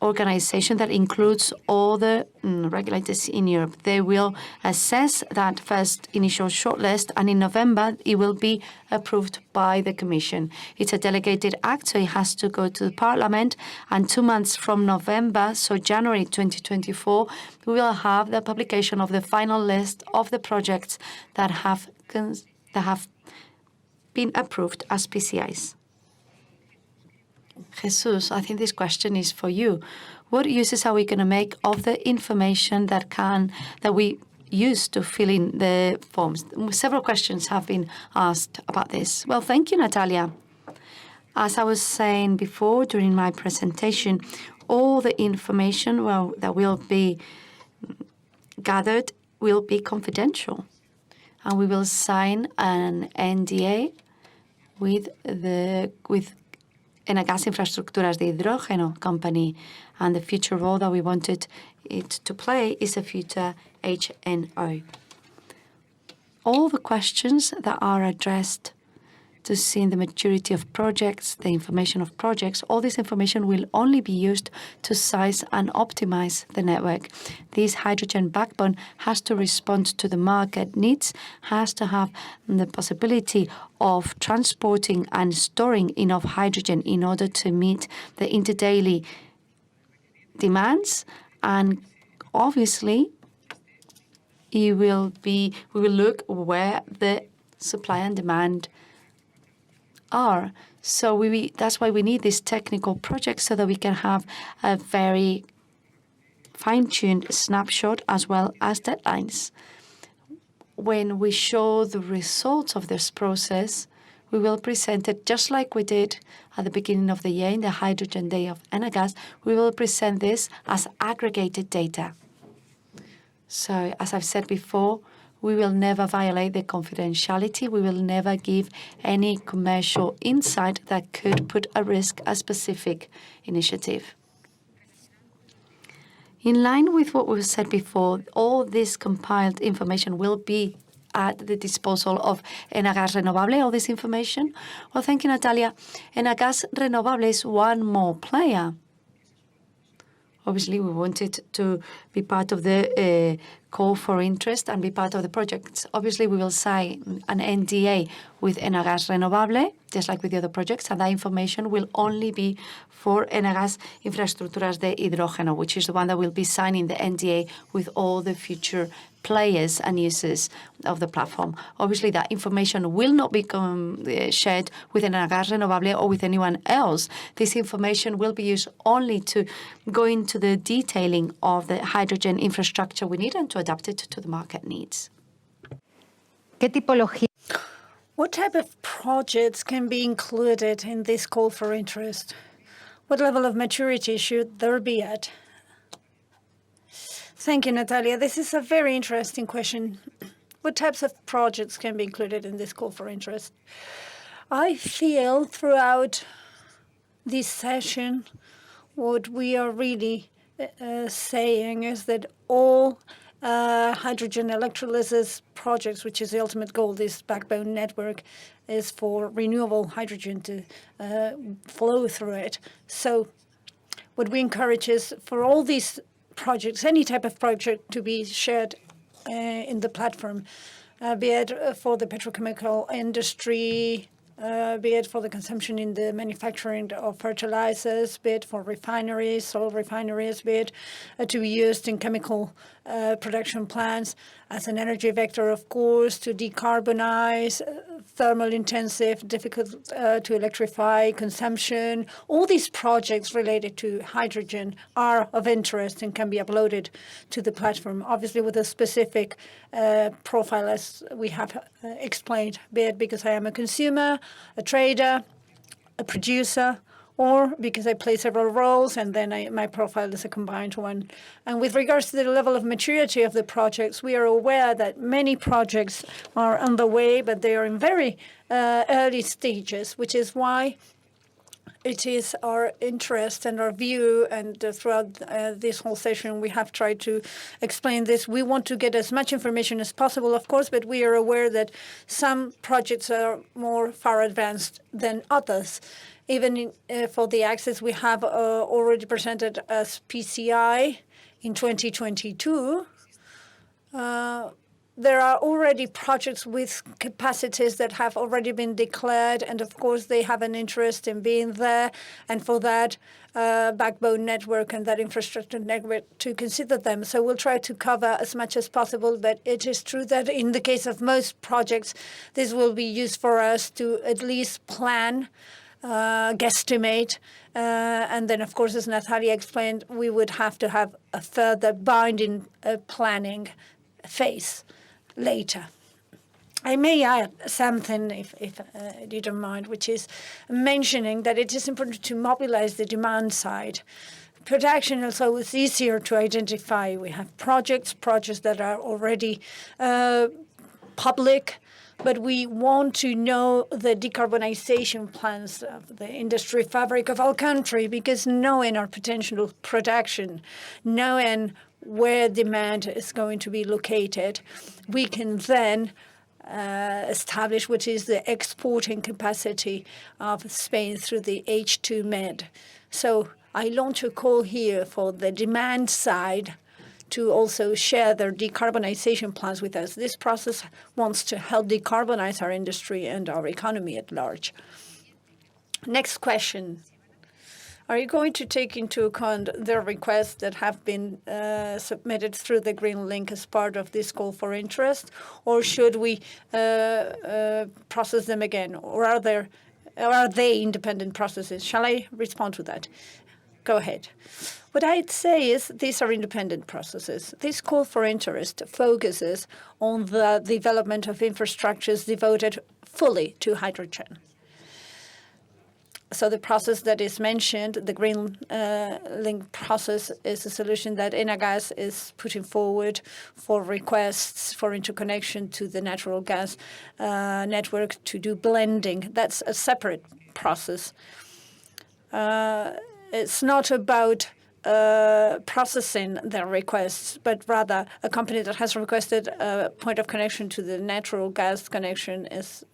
B: organization that includes all the regulators in Europe. They will assess that first initial shortlist, and in November it will be approved by the Commission. It's a delegated act, so it has to go to the Parliament, and 2 months from November, so January 2024, we will have the publication of the final list of the projects that have been approved as PCIs. Jesus, I think this question is for you. What uses are we going to make of the information that we use to fill in the forms? Several questions have been asked about this. Well, thank you, Natalia. As I was saying before during my presentation, all the information that will be gathered will be confidential, and we will sign an NDA with Enagás Infraestructuras de Hidrógeno company, and the future role that we wanted it to play is a future HNO. All the questions that are addressed to see the maturity of projects, the information of projects, all this information will only be used to size and optimize the network. This hydrogen backbone has to respond to the market needs, has to have the possibility of transporting and storing enough hydrogen in order to meet the interdaily demands, and obviously we will look where the supply and demand are. So that's why we need this technical project, so that we can have a very fine-tuned snapshot as well as deadlines. When we show the results of this process, we will present it just like we did at the beginning of the year in the Hydrogen Day of Enagás. We will present this as aggregated data. So, as I've said before, we will never violate the confidentiality. We will never give any commercial insight that could put at risk a specific initiative. In line with what we've said before, all this compiled information will be at the disposal of Enagás Renovable, all this information. Well, thank you, Natalia. Enagás Renovable is one more player. Obviously, we wanted to be part of the call for interest and be part of the projects. Obviously, we will sign an NDA with Enagás Renovable, just like with the other projects, and that information will only be for Enagás Infraestructuras de Hidrógeno, which is the one that will be signing the NDA with all the future players and users of the platform. Obviously, that information will not be shared with Enagás Renovable or with anyone else. This information will be used only to go into the detailing of the hydrogen infrastructure we need and to adapt it to the market needs.
A: What type of projects can be included in this call for interest? What level of maturity should there be at? Thank you, Natalia. This is a very interesting question. What types of projects can be included in this call for interest? I feel throughout this session, what we are really saying is that all hydrogen electrolysis projects, which is the ultimate goal, this backbone network, is for renewable hydrogen to flow through it. So what we encourage is for all these projects, any type of project, to be shared in the platform, be it for the petrochemical industry, be it for the consumption in the manufacturing of fertilizers, be it for refineries, oil refineries, be it to be used in chemical production plants as an energy vector, of course, to decarbonize thermal intensive, difficult to electrify consumption. All these projects related to hydrogen are of interest and can be uploaded to the platform, obviously with a specific profile, as we have explained, be it because I am a consumer, a trader, a producer, or because I play several roles, and then my profile is a combined one. And with regards to the level of maturity of the projects, we are aware that many projects are underway, but they are in very early stages, which is why it is our interest and our view, and throughout this whole session, we have tried to explain this. We want to get as much information as possible, of course, but we are aware that some projects are more far advanced than others. Even for the access we have already presented as PCI in 2022, there are already projects with capacities that have already been declared, and of course they have an interest in being there, and for that backbone network and that infrastructure network to consider them. So we'll try to cover as much as possible, but it is true that in the case of most projects, this will be used for us to at least plan, guesstimate, and then, of course, as Natalia explained, we would have to have a further binding planning phase later. I may add something, if you don't mind, which is mentioning that it is important to mobilize the demand side production is always easier to identify. We have projects that are already public, but we want to know the decarbonization plans of the industry fabric of our country, because knowing our potential production, knowing where demand is going to be located, we can then establish what is the exporting capacity of Spain through the H2 Med. So I launch a call here for the demand side to also share their decarbonization plans with us. This process wants to help decarbonize our industry and our economy at large. Next question. Are you going to take into account the requests that have been submitted through the Green Link as part of this call for interest, or should we process them again, or are they independent processes? Shall I respond to that? Go ahead. What I'd say is these are independent processes. This call for interest focuses on the development of infrastructures devoted fully to hydrogen. So the process that is mentioned, the Green Link process, is a solution that Enagás is putting forward for requests for interconnection to the natural gas network to do blending. That's a separate process. It's not about processing their requests, but rather a company that has requested a point of connection to the natural gas connection is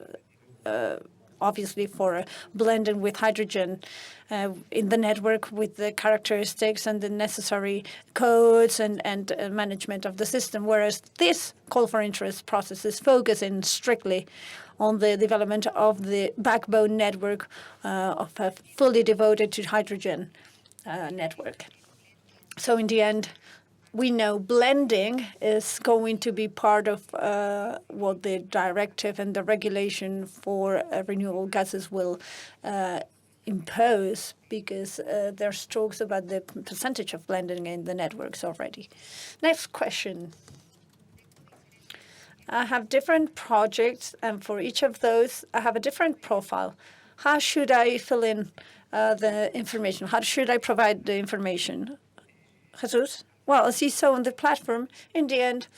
A: obviously for blending with hydrogen in the network with the characteristics and the necessary codes and management of the system, whereas this call for interest process is focusing strictly on the development of the backbone network of a fully devoted to hydrogen network. So in the end, we know blending is going to be part of what the directive and the regulation for renewable gases will impose, because there's talks about the percentage of blending in the networks already. Next question. I have different projects, and for each of those, I have a different profile. How should I fill in the information? How should I provide the information? Jesús? Well, as you saw on the platform, in the end,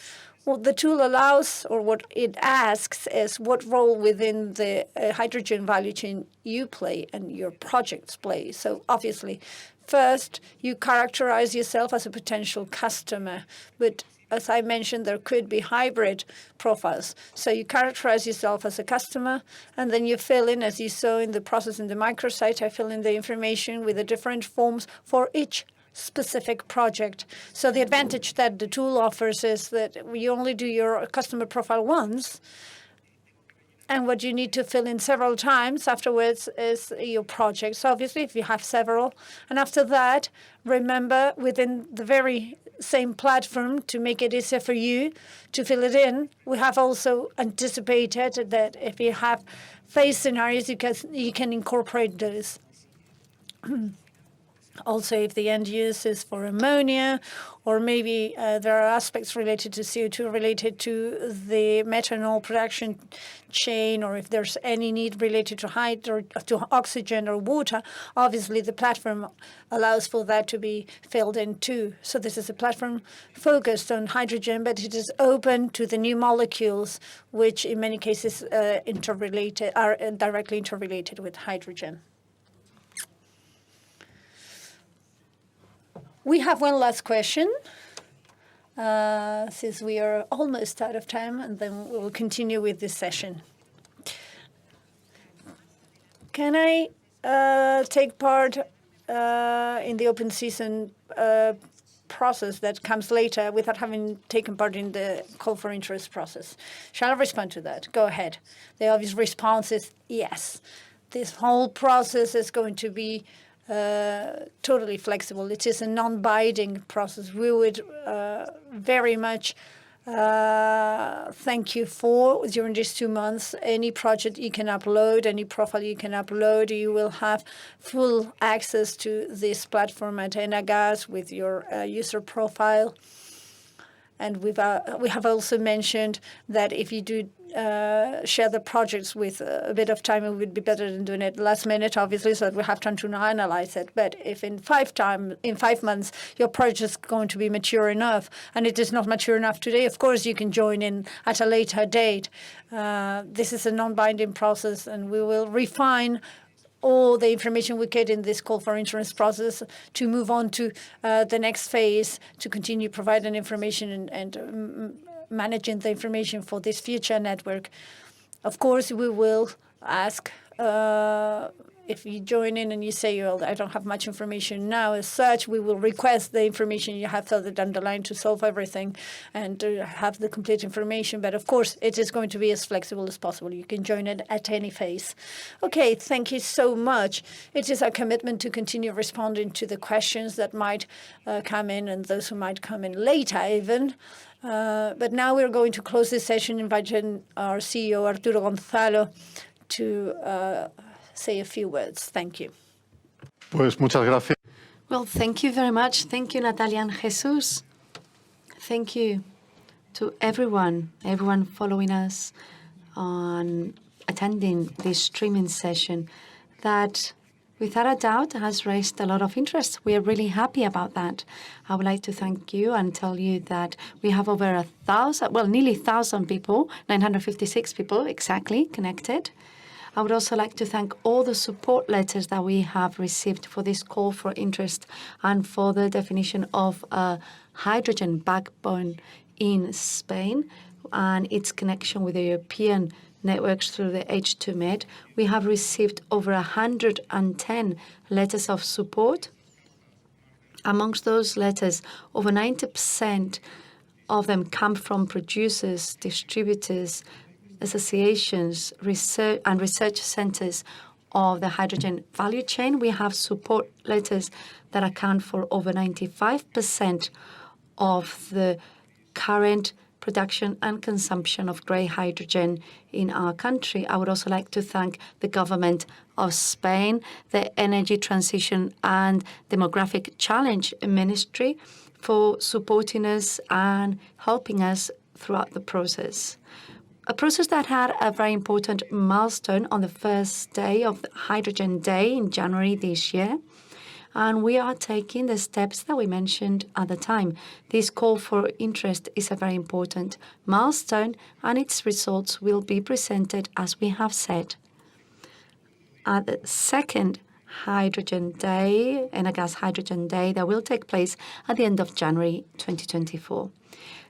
A: what the tool allows, or what it asks, is what role within the hydrogen value chain you play and your projects play. So obviously, first, you characterize yourself as a potential customer, but as I mentioned, there could be hybrid profiles. So you characterize yourself as a customer, and then you fill in, as you saw in the process in the microsite, I fill in the information with the different forms for each specific project. So the advantage that the tool offers is that you only do your customer profile once, and what you need to fill in several times afterwards is your project. So obviously, if you have several, and after that, remember within the very same platform, to make it easier for you to fill it in, we have also anticipated that if you have phase scenarios, you can incorporate those. Also, if the end use is for ammonia, or maybe there are aspects related to CO2 related to the methanol production chain, or if there's any need related to oxygen or water, obviously the platform allows for that to be filled in too. So this is a platform focused on hydrogen, but it is open to the new molecules, which in many cases are directly interrelated with hydrogen. We have one last question, since we are almost out of time, and then we will continue with this session. Can I take part in the open season process that comes later without having taken part in the call for interest process? Shall I respond to that? Go ahead. The obvious response is yes. This whole process is going to be totally flexible. It is a non-binding process. We would very much thank you for, during these 2 months, any project you can upload, any profile you can upload. You will have full access to this platform at Enagás with your user profile. And we have also mentioned that if you do share the projects with a bit of time, it would be better than doing it last minute, obviously, so that we have time to analyze it. But if in 5 months your project is going to be mature enough, and it is not mature enough today, of course you can join in at a later date. This is a non-binding process, and we will refine all the information we get in this call for interest process to move on to the next phase, to continue providing information and managing the information for this future network. Of course, we will ask if you join in and you say, well, I don't have much information now as such, we will request the information you have further down the line to solve everything and to have the complete information. But of course, it is going to be as flexible as possible. You can join it at any phase. Okay, thank you so much. It is our commitment to continue responding to the questions that might come in and those who might come in later even. But now we're going to close this session, inviting our CEO, Arturo Gonzalo, to say a few words. Thank you.
D: Pues muchas gracias.
B: Well, thank you very much. Thank you, Natalia and Jesús. Thank you to everyone following us on attending this streaming session that, without a doubt, has raised a lot of interest. We are really happy about that. I would like to thank you and tell you that we have over 1,000, well, nearly 1,000 people, 956 people exactly connected. I would also like to thank all the support letters that we have received for this call for interest and for the definition of a hydrogen backbone in Spain and its connection with the European networks through the H2Med. We have received over 110 letters of support. Amongst those letters, over 90% of them come from producers, distributors, associations, research centers of the hydrogen value chain. We have support letters that account for over 95% of the current production and consumption of grey hydrogen in our country. I would also like to thank the government of Spain, the Energy Transition and Demographic Challenge Ministry for supporting us and helping us throughout the process. A process that had a very important milestone on the first day of the Hydrogen Day in January this year. And we are taking the steps that we mentioned at the time. This call for interest is a very important milestone, and its results will be presented, as we have said, at the second Hydrogen Day, Enagás Hydrogen Day, that will take place at the end of January 2024.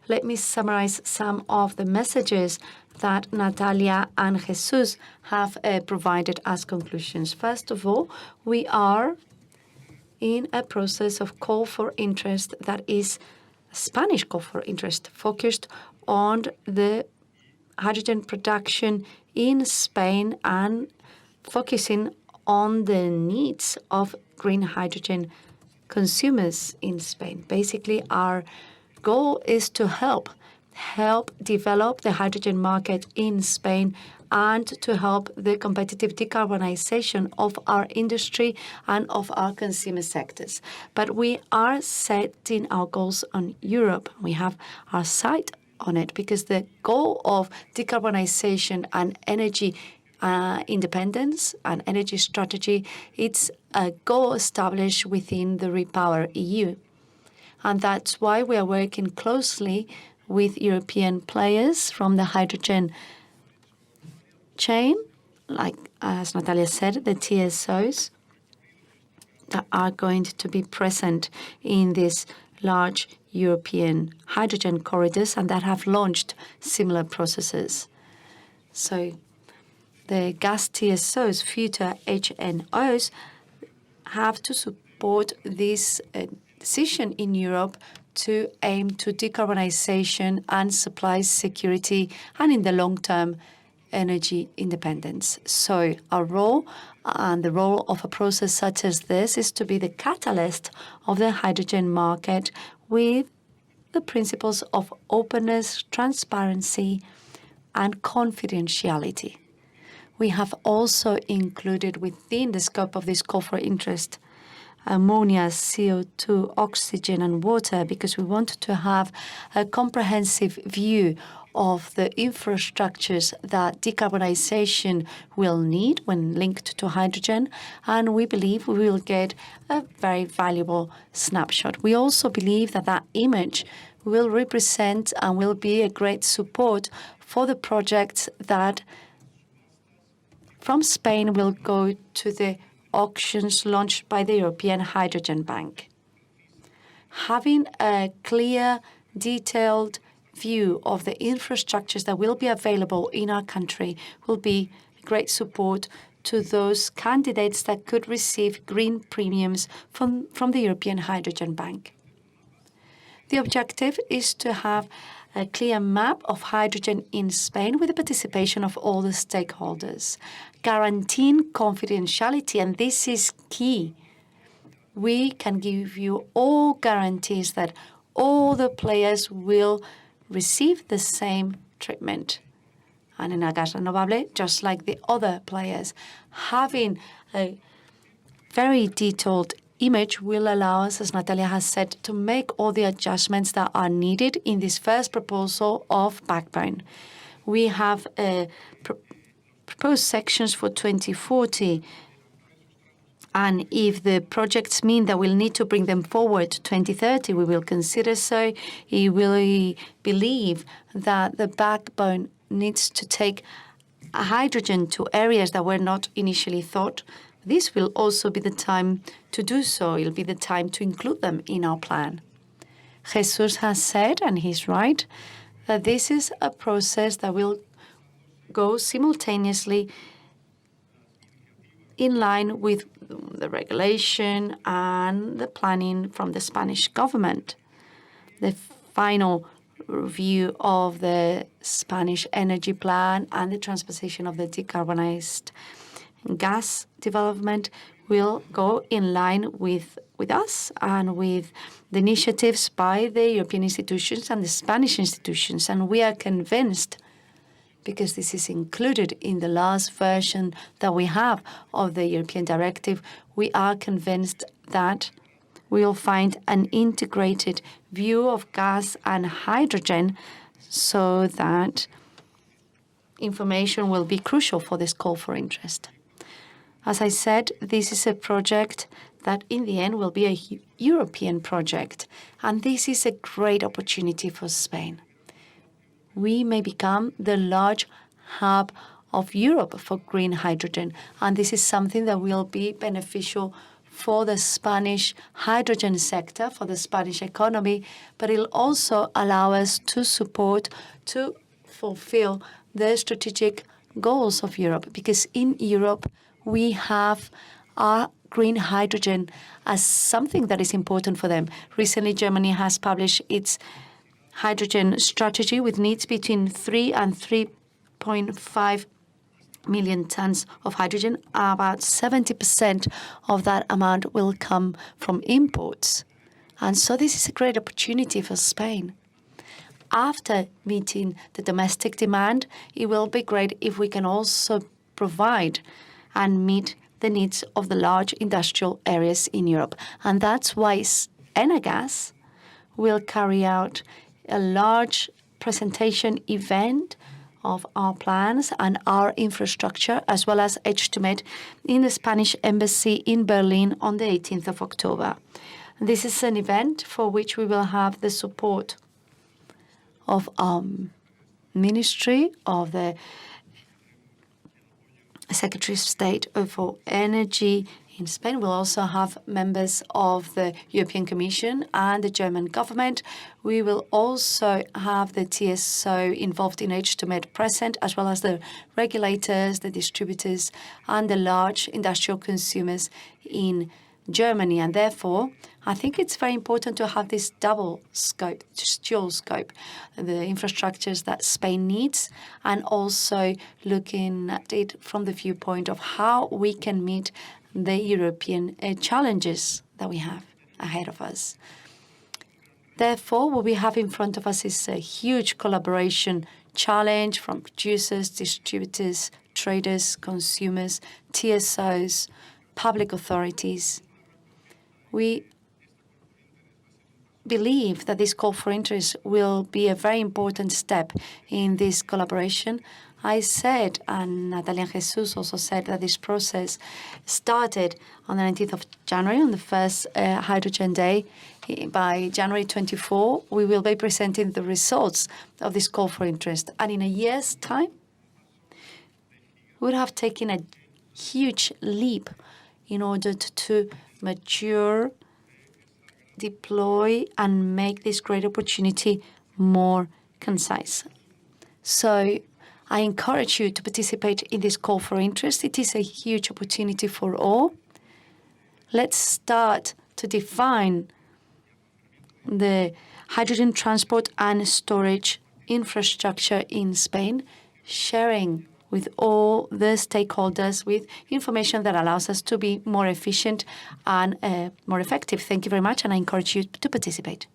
B: Let me summarize some of the messages that Natalia and Jesús have provided as conclusions. First of all, we are in a process of call for interest that is a Spanish call for interest, focused on the hydrogen production in Spain and focusing on the needs of green hydrogen consumers in Spain. Basically, our goal is to help develop the hydrogen market in Spain and to help the competitive decarbonization of our industry and of our consumer sectors. But we are setting our goals on Europe. We have our sight on it because the goal of decarbonization and energy independence and energy strategy, it's a goal established within the REPower EU. And that's why we are working closely with European players from the hydrogen chain, like, as Natalia said, the TSOs that are going to be present in these large European hydrogen corridors and that have launched similar processes. So the gas TSOs, future HNOs, have to support this decision in Europe to aim to decarbonization and supply security and, in the long term, energy independence. So our role and the role of a process such as this is to be the catalyst of the hydrogen market with the principles of openness, transparency, and confidentiality. We have also included within the scope of this call for interest ammonia, CO2, oxygen, and water, because we want to have a comprehensive view of the infrastructures that decarbonization will need when linked to hydrogen, and we believe we will get a very valuable snapshot. We also believe that that image will represent and will be a great support for the projects that from Spain will go to the auctions launched by the European Hydrogen Bank. Having a clear, detailed view of the infrastructures that will be available in our country will be great support to those candidates that could receive green premiums from the European Hydrogen Bank. The objective is to have a clear map of hydrogen in Spain with the participation of all the stakeholders, guaranteeing confidentiality, and this is key. We can give you all guarantees that all the players will receive the same treatment. And Enagás Renovable, just like the other players, having a very detailed image will allow us, as Natalia has said, to make all the adjustments that are needed in this first proposal of Backbone. We have proposed sections for 2040, and if the projects mean that we'll need to bring them forward to 2030, we will consider so. We believe that the Backbone needs to take hydrogen to areas that were not initially thought. This will also be the time to do so. It'll be the time to include them in our plan. Jesús has said, and he's right, that this is a process that will go simultaneously in line with the regulation and the planning from the Spanish government. The final review of the Spanish energy plan and the transposition of the decarbonized gas development will go in line with us and with the initiatives by the European institutions and the Spanish institutions. And we are convinced, because this is included in the last version that we have of the European directive, we are convinced that we will find an integrated view of gas and hydrogen so that information will be crucial for this call for interest. As I said, this is a project that in the end will be a European project, and this is a great opportunity for Spain. We may become the large hub of Europe for green hydrogen, and this is something that will be beneficial for the Spanish hydrogen sector, for the Spanish economy, but it'll also allow us to support, to fulfill the strategic goals of Europe, because in Europe we have our green hydrogen as something that is important for them. Recently, Germany has published its hydrogen strategy with needs between 3 and 3.5 million tons of hydrogen. About 70% of that amount will come from imports. And so this is a great opportunity for Spain. After meeting the domestic demand, it will be great if we can also provide and meet the needs of the large industrial areas in Europe. And that's why Enagás will carry out a large presentation event of our plans and our infrastructure, as well as H2Med, in the Spanish Embassy in Berlin on the 18th of October. This is an event for which we will have the support of our Ministry of the Secretary of State for Energy in Spain. We'll also have members of the European Commission and the German government. We will also have the TSO involved in H2Med present, as well as the regulators, the distributors, and the large industrial consumers in Germany. And therefore, I think it's very important to have this double scope, dual scope, the infrastructures that Spain needs, and also looking at it from the viewpoint of how we can meet the European challenges that we have ahead of us. Therefore, what we have in front of us is a huge collaboration challenge from producers, distributors, traders, consumers, TSOs, public authorities. We believe that this call for interest will be a very important step in this collaboration. I said, and Natalia and Jesus also said, that this process started on the 19th of January, on the first Hydrogen Day. By January 24, we will be presenting the results of this call for interest. And in a year's time, we would have taken a huge leap in order to mature, deploy, and make this great opportunity more concise. So I encourage you to participate in this call for interest. It is a huge opportunity for all. Let's start to define the hydrogen transport and storage infrastructure in Spain, sharing with all the stakeholders with information that allows us to be more efficient and more effective. Thank you very much, and I encourage you to participate.